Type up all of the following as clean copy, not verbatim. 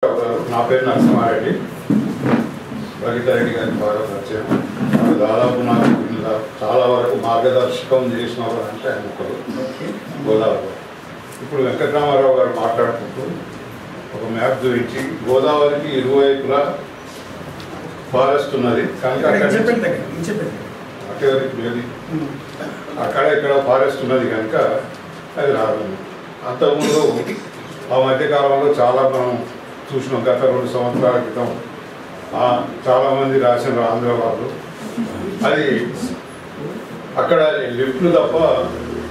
నా పేరు నరసింహారెడ్డి. రవితారెడ్డి గారికి బాగా పరిచయం. దాదాపు నాకు చాలా వరకు మార్గదర్శకం చేసిన వారు అంటే ఆయన ఒకరు గోదావరి. ఇప్పుడు వెంకటరామారావు గారు మాట్లాడుకుంటూ ఒక మ్యాప్ చూపించి గోదావరికి ఇరువైపులా ఫారెస్ట్ ఉన్నది కనుక అక్కడ ఇక్కడ ఫారెస్ట్ ఉన్నది కనుక అది రాదు. అంతకుముందు ఆ మధ్యకాలంలో చాలా మనం చూసినాం. గత 2 సంవత్సరాల క్రితం చాలామంది రాసిన ఆంధ్ర వాళ్ళు అది అక్కడ లిఫ్ట్లు తప్ప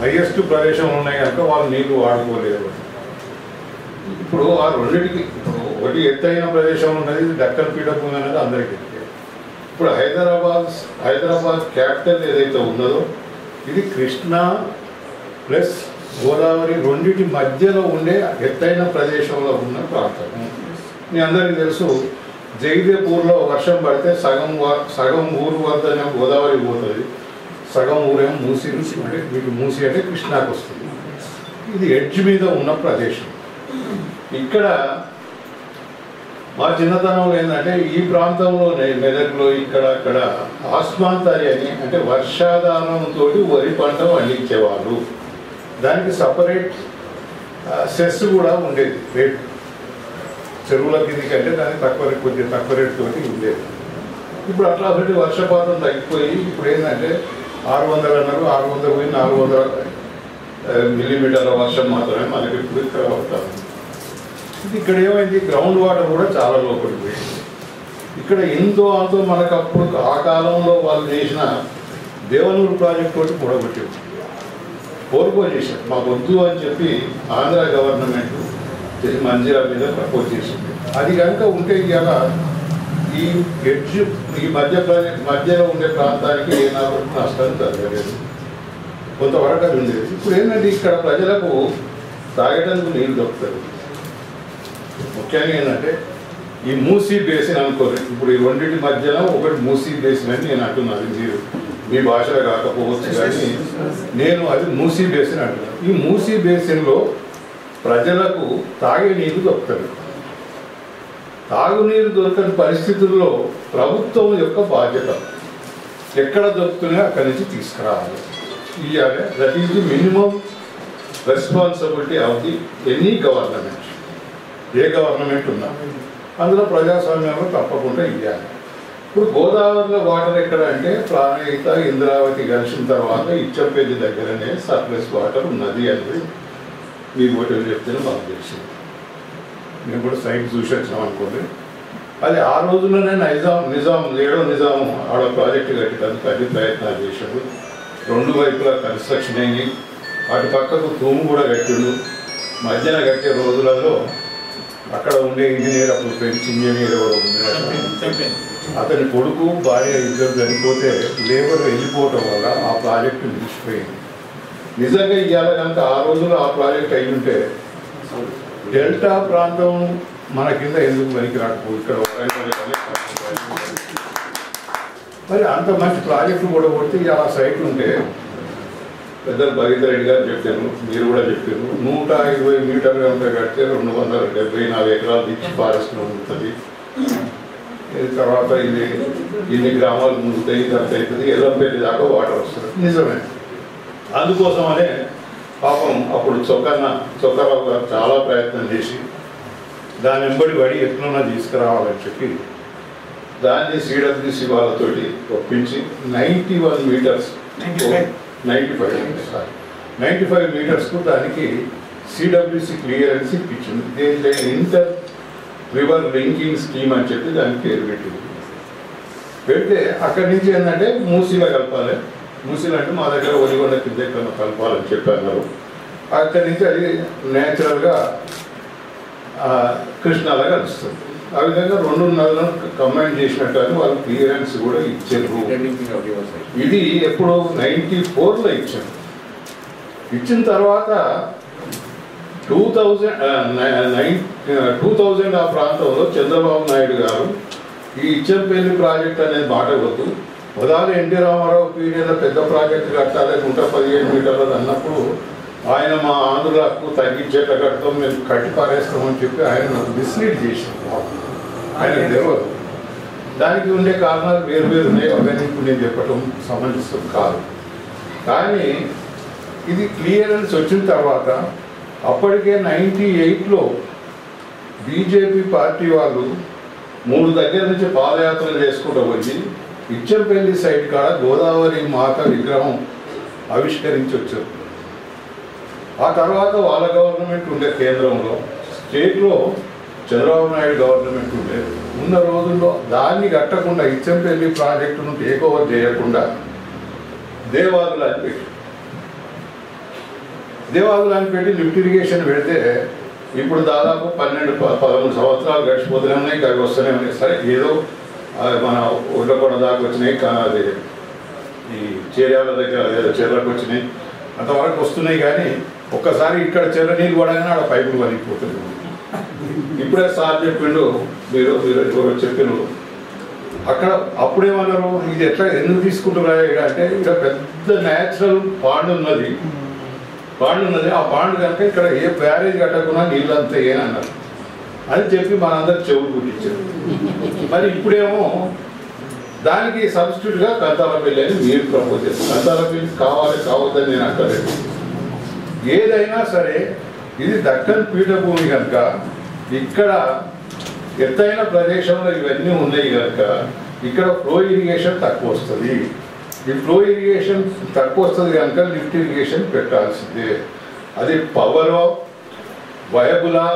హైయెస్ట్ ప్రదేశం ఉన్నాయి కనుక వాళ్ళు నీళ్లు వాడుకోలేరు. ఇప్పుడు ఆ రెండింటికి ఇప్పుడు ఒకటి ఎత్తైన ప్రదేశం ఉన్నది దక్కన్ పీఠభూమి అనేది అందరికీ. ఇప్పుడు హైదరాబాద్ క్యాపిటల్ ఏదైతే ఉన్నదో ఇది కృష్ణా ప్లస్ గోదావరి రెండింటి మధ్యలో ఉండే ఎత్తైన ప్రదేశంలో ఉన్న ప్రాంతం. మీ అందరికీ తెలుసు, జగదేపూర్లో వర్షం పడితే సగం ఊరు వద్దనే గోదావరి పోతుంది, సగం ఊరేమో మూసి అంటే మీకు మూసి అంటే కృష్ణాకి వస్తుంది. ఇది ఎడ్జ్ మీద ఉన్న ప్రదేశం. ఇక్కడ మా చిన్నతనంలో ఏంటంటే ఈ ప్రాంతంలో మెదక్లో ఇక్కడ ఆస్మాంతరి అని అంటే వర్షాధారంతో వరి పంట పండించేవాళ్ళు. దానికి సపరేట్ సెస్ కూడా ఉండేది, రేట్ చెరువుల కిందికి అంటే దానికి కొద్దిగా తక్కువ రేట్ తోటి ఉండేది. ఇప్పుడు అట్లా ఒకటి వర్షపాతం తగ్గిపోయి ఇప్పుడు ఏంటంటే 600 అన్నారు, 600 పోయి 400 మిల్లీమీటర్ల వర్షం మాత్రమే మనకి ఇప్పుడు ఇక్కడ అవుతారు. ఇక్కడ ఏమైంది, గ్రౌండ్ వాటర్ కూడా చాలా లోపలికి పోయింది. ఇక్కడ ఎంతో అంతో మనకు అప్పుడు ఆ కాలంలో వాళ్ళు చేసిన దేవనూరు ప్రాజెక్ట్ తోటి కూడబెట్టి పోర్పోజ్ చేశారు. మాకు వద్దు అని చెప్పి ఆంధ్ర గవర్నమెంట్ మంజీరా మీద ప్రపోజ్ చేసింది. అది కనుక ఉంటే ఇవాళ ఈ ఎడ్జ్ ఈ మధ్యలో ఉండే ప్రాంతానికి ఏనాడు నష్టం జరగలేదు, కొంతవరకు అది ఉండేది. ఇప్పుడు ఏంటంటే ఇక్కడ ప్రజలకు తాగడానికి నీళ్ళు దొరుకుతుంది. ముఖ్యంగా ఏంటంటే ఈ మూసీ బేసిన్ అనుకోరు. ఇప్పుడు ఈ రెండింటి మధ్యలో ఒకటి మూసీ బేసిన్ అని నేను అంటున్నాను, మీరు మీ భాషలో కాకపోవచ్చు కానీ నేను అది మూసీ బేసిన్ అంటున్నాను. ఈ మూసీ బేసిన్లో ప్రజలకు తాగే నీరు దొరుకుతుంది. తాగునీరు దొరకని పరిస్థితుల్లో ప్రభుత్వం యొక్క బాధ్యత ఎక్కడ దొరుకుతున్నాయో అక్కడి నుంచి తీసుకురావాలి. ఇవ్వాలి. That is the minimum responsibility of the any government. A government ఉన్నా అందులో ప్రజాస్వామ్యంలో తప్పకుండా ఇవ్వాలి. ఇప్పుడు గోదావరిలో వాటర్ ఎక్కడ అంటే ప్రాణహిత ఇంద్రావతి కలిసిన తర్వాత ఇచ్చంపల్లి దగ్గరనే సర్ప్లస్ వాటర్ ఉన్నది అనేది మీ ఓటర్లు చెప్తేనే మాకు తెలిసింది. మేము కూడా సైట్ చూసి వచ్చినాం అనుకోండి. అది ఆ రోజుల్లోనే ఏడో నిజాం ఆడ ప్రాజెక్టు కట్టడానికి అన్ని ప్రయత్నాలు చేశాడు. 2 వైపులా కన్స్ట్రక్షన్ అయింది. వాటి పక్కకు తూము కూడా కట్టిండు. మధ్యన కట్టే రోజులలో అక్కడ ఉండే ఇంజనీర్, అప్పుడు ఫ్రెంచ్ ఇంజనీర్ ఉండే అతని కొడుకు భార్య ఇద్దరు చనిపోతే లేబర్ వెళ్ళిపోవటం వల్ల ఆ ప్రాజెక్టు నిలిచిపోయింది. నిజంగా ఇవాళ కనుక ఆ రోజుల్లో ఆ ప్రాజెక్ట్ అయి ఉంటే డెల్టా ప్రాంతం మన కింద ఎందుకు పనికి రాకపో. ఇక్కడ మరి అంత మంచి ప్రాజెక్టు కూడా కొడితే ఇలా సైట్ ఉంటే పెద్దలు భగీరథరెడ్డి గారు చెప్పారు, మీరు కూడా చెప్పారు, 120 మీటర్లు కనుక కడితే 274 ఎకరాలు రిచ్ ఫారెస్ట్ ఉంటుంది. తర్వాత ఇన్ని గ్రామాలు ముందుతాయి, ఖర్చు అవుతుంది, ఎల్లంపల్లి దాకా వాటర్ వస్తుంది. నిజమే. అందుకోసమనే పాపం అప్పుడు చొక్కరావు గారు చాలా ప్రయత్నం చేసి దాని వెంబడి పడి ఎట్లన్నా తీసుకురావాలని చెప్పి దాన్ని సిడబ్ల్యూసి వాళ్ళతోటి ఒప్పించి 91 మీటర్స్ 95 మీటర్స్కు దానికి సిడబ్ల్యూసి క్లియరెన్స్ ఇప్పించింది. దీంట్లో ఇంటర్ రివర్ లింకింగ్ స్కీమ్ అని చెప్పి దానికి పేరు పెట్టింది. పెడితే అక్కడి నుంచి ఏంటంటే మూసీలో కలపాలి. మూసీలు అంటే మా దగ్గర ఒలిగొండ కింద కలపాలని చెప్పారు. అక్కడి నుంచి అది న్యాచురల్గా కృష్ణాలో కలుస్తుంది. ఆ విధంగా 2 నదులను కంబైన్ చేసినట్టు అని వాళ్ళు క్లియరెన్స్ కూడా ఇచ్చారు. ఇది ఎప్పుడు 94లో ఇచ్చారు. ఇచ్చిన తర్వాత 2000 ఆ ప్రాంతంలో చంద్రబాబు నాయుడు గారు ఈ ఇచ్చంపల్లి ప్రాజెక్ట్ అనేది మాట వద్దు, ఉదాహరణ ఎన్టీ రామారావు పీరియడ్లో పెద్ద ప్రాజెక్టు కట్టాలి 115 మీటర్లు అన్నప్పుడు ఆయన మా ఆంధ్రులకు తగ్గించేట కడతాం మేము కట్టి పారేస్తామని చెప్పి ఆయన మిస్లీడ్ చేసాం. ఆయనకు తెలియదు. దానికి ఉండే కారణాలు వేరు వేరు ఉన్నాయి. అవన్నీ ఇప్పుడు నేను చెప్పటం సమంజసం కాదు. కానీ ఇది క్లియరెన్స్ వచ్చిన తర్వాత అప్పటికే 98లో బీజేపీ పార్టీ వాళ్ళు 3 దగ్గర నుంచి పాదయాత్రలు చేసుకుంటూ వచ్చి ఇచ్చంపల్లి సైడ్ కాడ గోదావరి మాత విగ్రహం ఆవిష్కరించి వచ్చారు. ఆ తర్వాత వాళ్ళ గవర్నమెంట్ ఉండే కేంద్రంలో, స్టేట్లో చంద్రబాబు నాయుడు గవర్నమెంట్ ఉండే ఉన్న రోజుల్లో దాన్ని కట్టకుండా ఇచ్చంపల్లి ప్రాజెక్టును టేక్ ఓవర్ చేయకుండా దేవాదులు అని పెట్టి లిఫ్ట్ ఇరిగేషన్ పెడితే ఇప్పుడు దాదాపు 12-13 సంవత్సరాలు గడిచిపోతూనే ఉన్నాయి. అవి వస్తూనే ఉన్నాయి. సరే ఏదో మన ఒడ్లకొండ దాకా వచ్చినాయి, అది ఈ చేర్యాల దగ్గర ఏదో చెర్లకు వచ్చినాయి, అంతవరకు వస్తున్నాయి. కానీ ఒక్కసారి ఇక్కడ చెర్ర నీళ్ళు పడగానే ఆడ పైపులు వలిగిపోతుంది. ఇప్పుడే సార్ చెప్పిండు, మీరు చెప్పిండు అక్కడ అప్పుడేమన్నారు, ఇది ఎట్లా ఎందుకు తీసుకుంటున్నారు అంటే ఇక్కడ పెద్ద న్యాచురల్ పాండ్ ఉన్నది. ఆ పాండ్ కనుక ఇక్కడ ఏ బ్యారేజ్ కట్టకుండా నీళ్ళంతా ఏనన్నారు అని చెప్పి మనందరూ చెవులు గుర్తించారు. మరి ఇప్పుడేమో దానికి సబ్స్టిట్యూట్గా కంతాలపల్లి అని మీరు ప్రపోజ్ చేస్తారు. కంతాలపల్లి కావద్దని నేను అంటలేదు. ఏదైనా సరే ఇది దక్కన్ పీఠభూమి కనుక ఇక్కడ ఎత్తైన ప్రదేశంలో ఇవన్నీ ఉన్నాయి కనుక ఇక్కడ ఫ్లో ఇరిగేషన్ తక్కువ వస్తుంది. ఈ ఫ్లో ఇరిగేషన్ తక్కువ వస్తుంది కనుక లిఫ్ట్ ఇరిగేషన్ పెట్టాల్సిందే. అది పవరో వయబులా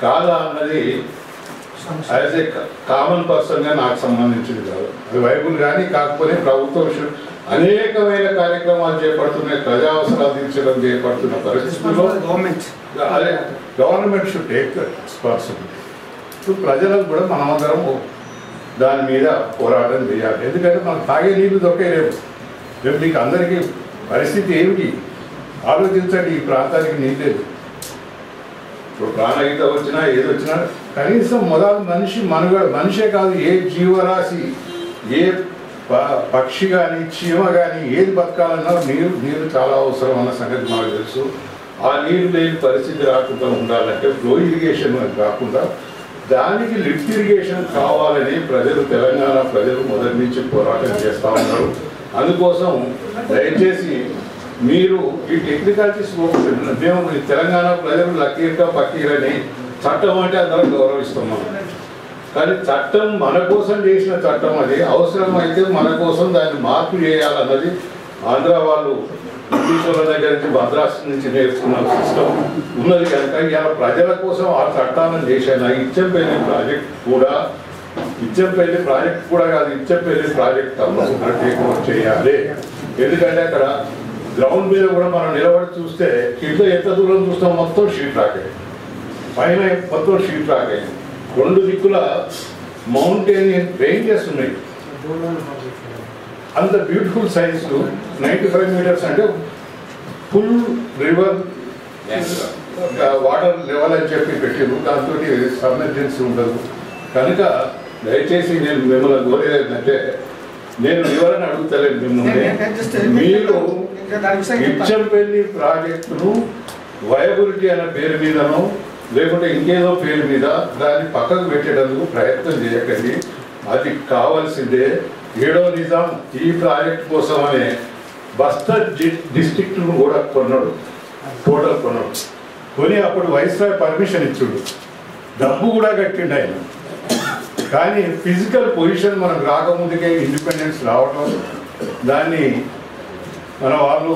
కాదా అన్నది యాజ్ ఏ కామన్ పర్సన్గా నాకు సంబంధించింది కాదు. అది వైబుల్ కానీ కాకపోతే ప్రభుత్వం అనేకమైన కార్యక్రమాలు చేపడుతున్నాయి. ప్రజా అవసరాలు తీర్చడం చేపడుతున్న పరిస్థితుల్లో అదే గవర్నమెంట్ షుడ్ టేక్ రెస్పాన్సిబిలిటీ. ప్రజలకు కూడా మనమందరం దాని మీద పోరాటం చేయాలి. ఎందుకంటే మనం తాగే నీళ్లు దొరికేలేవు. రేపు మీకు అందరికీ పరిస్థితి ఏమిటి ఆలోచించండి. ఈ ప్రాంతానికి నీళ్ళు లేదు. ఇప్పుడు ప్రాణగీత వచ్చినా ఏది వచ్చినా కనీసం మొదలు మనిషే కాదు, ఏ జీవరాశి, ఏ పక్షి కానీ చీమ కానీ ఏది బతకాలన్నా నీరు చాలా అవసరం అన్న సంగతి మాకు తెలుసు. ఆ నీరు లేని పరిస్థితి రాకుండా ఉండాలంటే ఫ్లో ఇరిగేషన్ కాకుండా దానికి లిఫ్ట్ ఇరిగేషన్ కావాలని తెలంగాణ ప్రజలు మొదటి నుంచి పోరాటం చేస్తూ ఉన్నారు. అందుకోసం దయచేసి మీరు ఈ టెక్నికాలిటీస్ మేము తెలంగాణ ప్రజలు లక్కీగా పక్కీరని చట్టం అంటే అందరం గౌరవిస్తున్నాం. కానీ చట్టం మన కోసం చేసిన చట్టం అది. అవసరమైతే మన కోసం దాన్ని మార్పు చేయాలన్నది ఆంధ్ర వాళ్ళు బ్రిటిషర్ల దగ్గర నుంచి మద్రాసు నుంచి నేర్చుకున్న సిస్టమ్ ఉన్నది కనుక ఇలా ప్రజల కోసం ఆ చట్టాలను చేశాను. ఇచ్చంపల్లి ప్రాజెక్ట్ కూడా కాదు, ఇచ్చంపల్లి ప్రాజెక్ట్ తప్పకుండా టేక్ ఓవర్ చేయాలి. ఎందుకంటే అక్కడ గ్రౌండ్ మీద కూడా మనం నిలబడి చూస్తే కింద ఎంత దూరం చూస్తాం మొత్తం షీట్ రాకే, పైన మొత్తం షీట్ రాకే, 2 దిక్కుల మౌంటైన్ రేంజెస్ ఉన్నాయి. అంత బ్యూటిఫుల్ సైన్స్ 95 మీటర్స్ అంటే ఫుల్ రివర్ వాటర్ లెవెల్ అని చెప్పి పెట్టారు. దాంతో సబ్మెర్జెన్సీ ఉండదు. కనుక దయచేసి నేను మిమ్మల్ని కోరేది ఏంటంటే, నేను వివరణ అడుగుతలేదు మిమ్మల్ని, మీరు ఇచ్చంపల్లి ప్రాజెక్టును వయబిలిటీ అనే పేరు మీదనో లేకుంటే ఇంకేదో పేరు మీద దాన్ని పక్కకు పెట్టేటందుకు ప్రయత్నం చేయకండి. అది కావాల్సిందే. 7వ నిజాం ఈ ప్రాజెక్ట్ కోసం అనే బస్తర్ డిస్ట్రిక్ట్ను కూడా కొన్నాడు, టోటల్ కొన్నాడు. కొని అప్పుడు వైస్రాయ్ పర్మిషన్ ఇచ్చుడు, డబ్బు కూడా కట్టిండు ఆయన. కానీ ఫిజికల్ పొజిషన్ మనకు రాకముందుకే ఇండిపెండెన్స్ రావటం, దాన్ని మన వాళ్ళు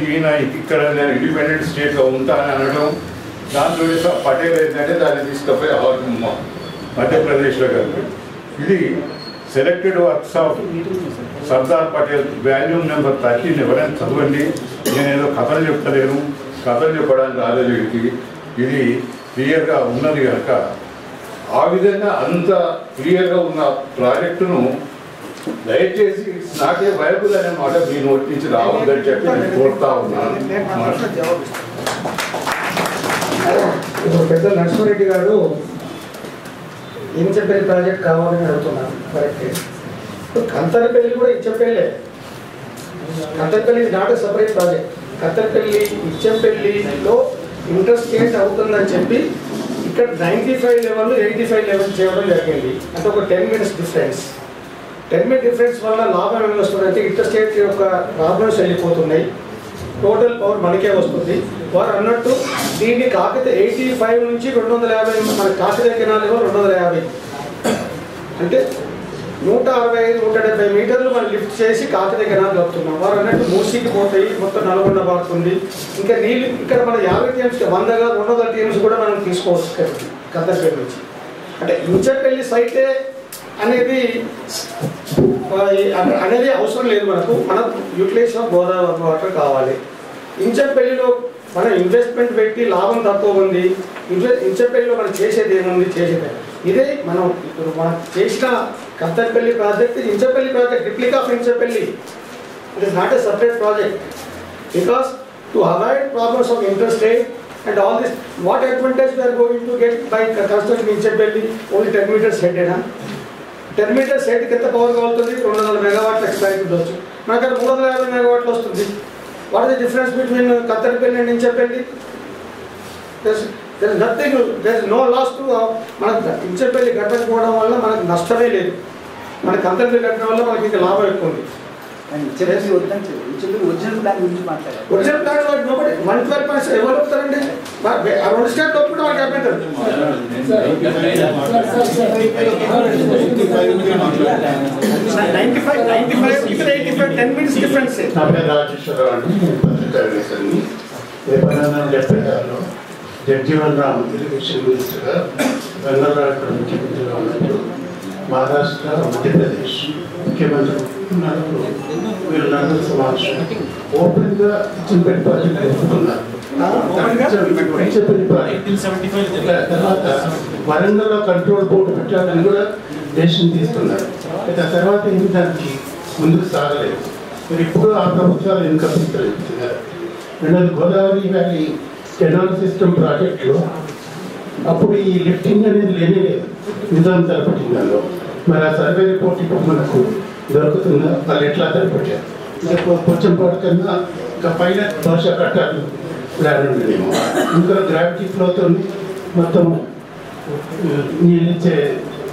ఈయన ఇక్కడ నేను ఇండిపెండెంట్ స్టేట్లో ఉంటానని అనడం, దాంట్లో పటేల్ ఏంటంటే దాన్ని తీసుకుపోయి మధ్యప్రదేశ్లో కలిపి ఇది selected works of Sardar Patel volume number 13 ఎవరైనా చదవండి. నేనేదో కథలు చెప్తలేను, కథలు చెప్పడానికి రాలేదు వీడికి. ఇది క్లియర్గా ఉన్నది కనుక ఆ విధంగా అంత క్లియర్గా ఉన్న ప్రాజెక్టును దయచేసి నాకే వైబుల్ అనే మాట మీ నోటి నుంచి రావద్దని చెప్పి నేను కోరుతా ఉన్నాను. పెద్ద నరసింహారెడ్డి గారు ఇంచపల్లి ప్రాజెక్ట్ కావాలని అడుగుతున్నాను. కరెక్టే. ఇప్పుడు కంతరపల్లి కూడా Inchapalli. Kantarapalli is not a separate project. Katterapalli ఇచ్చంపల్లిలో ఇంటర్స్టేట్ అవుతుందని చెప్పి ఇక్కడ 95 లెవెల్ 85 లెవెల్ చేయడం జరిగింది. అంటే ఒక 10 minutes డిఫరెన్స్. 10 minute డిఫరెన్స్ వల్ల లాభం ఏమి వస్తుందంటే ఇంటర్స్టేట్ యొక్క ప్రాబ్లమ్స్ వెళ్ళిపోతున్నాయి, టోటల్ పవర్ మనకే వస్తుంది. వారు అన్నట్టు దీన్ని కాకతీయ 85 నుంచి 250 మన కాకతీయ కెనాల్ లెవెల్ 250 అంటే 165 170 మీటర్లు మనం లిఫ్ట్ చేసి కాకతీయ కెనాల్ కలుపుతున్నాం. వారు అన్నట్టు మూసీకి పోతాయి, మొత్తం నల్గొండ పడుతుంది. ఇంకా నీళ్ళు ఇక్కడ మన 50 TMs 100 200 TMs కూడా మనం తీసుకోవచ్చు కత్తెరపల్లి నుంచి. అంటే ఇంచపల్లి సైటే అనేది అవసరం లేదు మనకు. మనకు యూటిలైజేషన్ ఆఫ్ గోదావరి వాటర్ కావాలి. ఇంచపల్లిలో మనం ఇన్వెస్ట్మెంట్ పెట్టి లాభం తక్కువ ఉంది. ఇంచపల్లిలో మనం చేసేది ఏముంది, చేసేది ఇదే మనం ఇప్పుడు మనం చేసిన Katterapalli project. Inchapalli project replica of Inchapalli. It is not a separate project because to avoid problems of interstate and all this, what advantage we are going to get by constructing ఇంచపల్లి? only 10 meters head ఏనా? 10 meters head కి ఎంత power కావాల్సింది? 200 మెగావాట్ల extract ఉండొచ్చు. మనకు అక్కడ 350 మెగావాట్లు వస్తుంది. What is the difference between Katterapalli and Inchapalli? there is nothing, there is no loss to మనకు ఇంచపల్లి కట్టకపోవడం వల్ల మనకు నష్టమే లేదు. మన కత్తెరపల్లి కట్టడం వల్ల మనకి ఇంకా లాభం ఎక్కువ ఉంది. ఒరిజినల్ ప్లాన్ గురించి మాట్లాడారు. ఒరిజినల్ ప్లాన్ వాడు నోబడి 112 ఎవరు చెప్తారండి? ఆ రెండు స్టేట్ ఒప్పుకుంటే వాళ్ళకి అభ్యంతరం. 95 10 minutes difference. నా పేరు రాజేశ్వరరావు అండి, పత్రికా విలేకరిని. జగ్జీవన్ రామ్ ఇరిగేషన్ మినిస్టర్గా, వెంగళరావు ముఖ్యమంత్రిగా ఉన్నట్టు మహారాష్ట్ర మధ్యప్రదేశ్ ముఖ్యమంత్రి ఉన్నప్పుడు వీళ్ళందరూ సమావేశం ఓపెన్గా ఇచ్చినపల్లి ప్రాజెక్ట్ ఒప్పుకున్నారు. తర్వాత వరంగల్లో కంట్రోల్ బోర్డు పెట్టాలని కూడా డెసిషన్ తీసుకున్నారు. అయితే ఆ తర్వాత ఏమి దానికి ముందుకు సాగలేదు. మరి ఇప్పుడు ఆ ప్రభుత్వాలు ఇన్కమ్ ఇస్తున్నారు. రెండోది గోదావరి వ్యాలీ కెనాల్ సిస్టమ్ ప్రాజెక్టులో అప్పుడు ఈ లిఫ్టింగ్ అనేది లేనే లేదు నిజాం తలపెట్టిందో. మరి ఆ సర్వే రిపోర్ట్ ఇప్పుడు మనకు దొరుకుతుందా? వాళ్ళు ఎట్లా తలపెట్టారు? కొంచెం పాటు కన్నా ఇంకా పైన భాష కట్టాలి ప్లాన్ ఉండేమో. ఇంకా గ్రావిటీ ఫ్లోతో మొత్తం నీళ్ళిచ్చే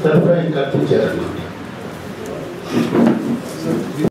సదుపాయం కల్పించారన్నమాట.